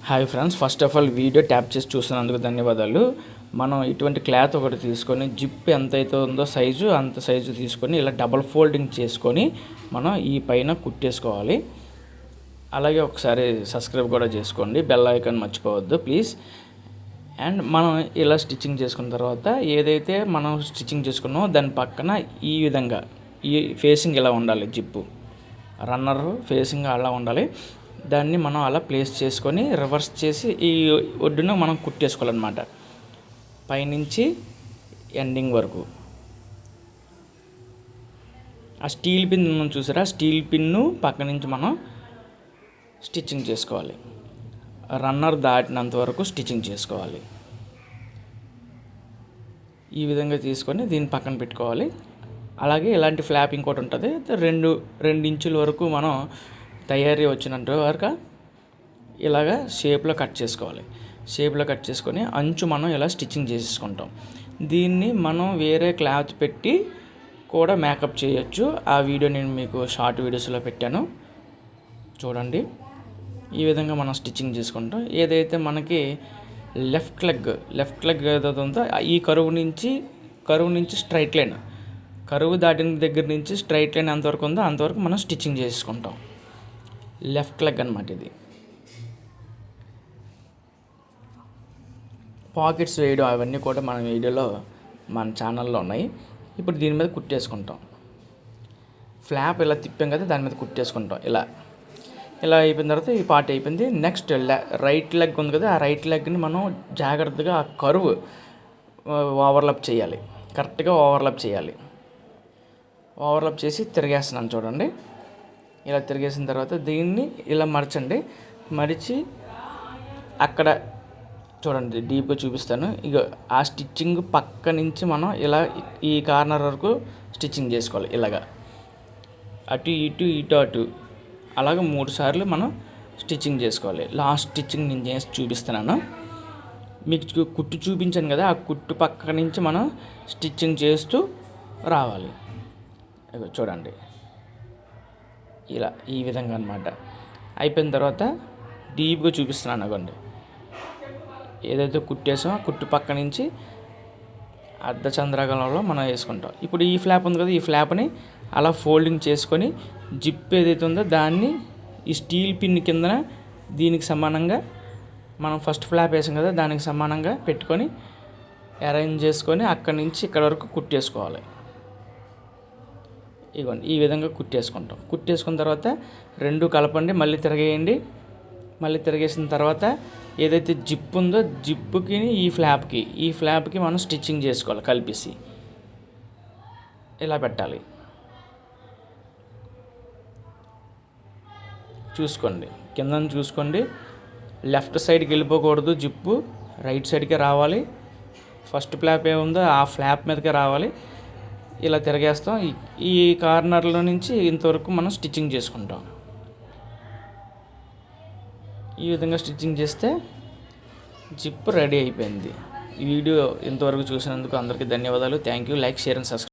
Hi friends, first of all video tap చేసి చూసినందుకు ధన్యవాదాలు. మనం ఇటువంటి క్లాత్ ఒకటి తీసుకొని జిప్ ఎంత అయితే ఉందో సైజు అంత సైజు తీసుకొని ఇలా డబల్ ఫోల్డింగ్ చేసుకొని మనం ఈ పైన కుట్టేసుకోవాలి. అలాగే ఒకసారి సబ్స్క్రైబ్ కూడా చేసుకోండి, బెల్ ఐకాన్ మర్చిపోవద్దు ప్లీజ్. అండ్ మనం ఇలా స్టిచ్చింగ్ చేసుకున్న తర్వాత ఏదైతే మనం స్టిచ్చింగ్ చేసుకున్నామో దాని పక్కన ఈ విధంగా ఈ ఫేసింగ్ ఇలా ఉండాలి, జిప్పు రన్నర్ ఫేసింగ్ అలా ఉండాలి. దాన్ని మనం అలా ప్లేస్ చేసుకొని రివర్స్ చేసి ఈ ఒడ్డున మనం కుట్టేసుకోవాలన్నమాట, పైనుంచి ఎండింగ్ వరకు. ఆ స్టీల్ పిన్ మనం చూసారా, స్టీల్ పిన్ను పక్క నుంచి మనం స్టిచ్చింగ్ చేసుకోవాలి. రన్నర్ దాటినంత వరకు స్టిచ్చింగ్ చేసుకోవాలి. ఈ విధంగా తీసుకొని దీన్ని పక్కన పెట్టుకోవాలి. అలాగే ఇలాంటి ఫ్లాప్ ఇంకోటి ఉంటుంది, రెండు ఇంచుల వరకు మనం తయారీ వచ్చినంత వరకు ఇలాగ షేప్లో కట్ చేసుకోవాలి. షేప్లో కట్ చేసుకొని అంచు మనం ఇలా స్టిచ్చింగ్ చేసేసుకుంటాం. దీన్ని మనం వేరే క్లాత్ పెట్టి కూడా మేకప్ చేయొచ్చు. ఆ వీడియో నేను మీకు షార్ట్ వీడియోస్లో పెట్టాను, చూడండి. ఈ విధంగా మనం స్టిచ్చింగ్ చేసుకుంటాం. ఏదైతే మనకి లెఫ్ట్ లెగ్ ఏదైతే ఉందో ఈ కరువు నుంచి స్ట్రైట్ లైన్, కరువు దాటిన దగ్గర నుంచి స్ట్రైట్ లైన్ ఎంతవరకు ఉందో అంతవరకు మనం స్టిచ్చింగ్ చేసుకుంటాం. లెఫ్ట్ లెగ్ అన్నమాట ఇది. పాకెట్స్ వేయడం అవన్నీ కూడా మన వీడియోలో మన ఛానల్లో ఉన్నాయి. ఇప్పుడు దీని మీద కుట్టేసుకుంటాం. ఫ్లాప్ ఇలా తిప్పాం కదా, దాని మీద కుట్టేసుకుంటాం. ఇలా అయిపోయిన తర్వాత ఈ పార్ట్ అయిపోయింది. నెక్స్ట్ రైట్ లెగ్ ఉంది కదా, ఆ రైట్ లెగ్ని మనం జాగ్రత్తగా ఆ కరువు ఓవర్లాప్ చేయాలి, కరెక్ట్గా ఓవర్లాప్ చేయాలి. ఓవర్లాప్ చేసి తిరిగేస్తున్నాను చూడండి. ఇలా తిరిగేసిన తర్వాత దీన్ని ఇలా మరచండి. మరిచి అక్కడ చూడండి, డీప్గా చూపిస్తాను. ఇక ఆ స్టిచ్చింగ్ పక్క నుంచి మనం ఇలా ఈ కార్నర్ వరకు స్టిచ్చింగ్ చేసుకోవాలి. ఇలాగా అటు ఇటు అలాగ 3 సార్లు మనం స్టిచ్చింగ్ చేసుకోవాలి. లాస్ట్ స్టిచ్చింగ్ నేను చేసి చూపిస్తున్నాను. మీకు కుట్టు చూపించాను కదా, ఆ కుట్టు పక్క నుంచి మనం స్టిచ్చింగ్ చేస్తూ రావాలి. చూడండి, ఇలా ఈ విధంగా అన్నమాట. అయిపోయిన తర్వాత డీప్గా చూపిస్తున్నాను. అనుకోండి, ఏదైతే కుట్టేసామో ఆ కుట్టు పక్క నుంచి అర్ధ చంద్రాగలంలో మనం వేసుకుంటాం. ఇప్పుడు ఈ ఫ్లాప్ ఉంది కదా, ఈ ఫ్లాప్ని అలా ఫోల్డింగ్ చేసుకొని జిప్ ఏదైతే ఉందో దాన్ని ఈ స్టీల్ పిన్ కిందన దీనికి సమానంగా మనం ఫస్ట్ ఫ్లాప్ వేసాం కదా, దానికి సమానంగా పెట్టుకొని అరేంజ్ చేసుకొని అక్కడి నుంచి ఇక్కడ వరకు కుట్టేసుకోవాలి. ఇవ్వండి, ఈ విధంగా కుట్టేసుకున్న తర్వాత రెండు కలపండి, మళ్ళీ తిరగేయండి. మళ్ళీ తిరిగేసిన తర్వాత ఏదైతే జిప్ ఉందో జిప్పుకి ఈ ఫ్లాప్కి మనం స్టిచ్చింగ్ చేసుకోవాలి. కలిపేసి ఇలా పెట్టాలి. చూసుకోండి, కింద చూసుకోండి. లెఫ్ట్ సైడ్కి వెళ్ళిపోకూడదు, జిప్పు రైట్ సైడ్కే రావాలి. ఫస్ట్ ఫ్లాప్ ఏముందో ఆ ఫ్లాప్ మీదకే రావాలి. ఇలా తిరగేస్తాం. ఈ కార్నర్లో నుంచి ఇంతవరకు మనం స్టిచ్చింగ్ చేసుకుంటాం. ఈ విధంగా స్టిచ్చింగ్ చేస్తే జిప్ రెడీ అయిపోయింది. ఈ వీడియో ఇంతవరకు చూసినందుకు అందరికీ ధన్యవాదాలు. Thank you. Like, share and subscribe.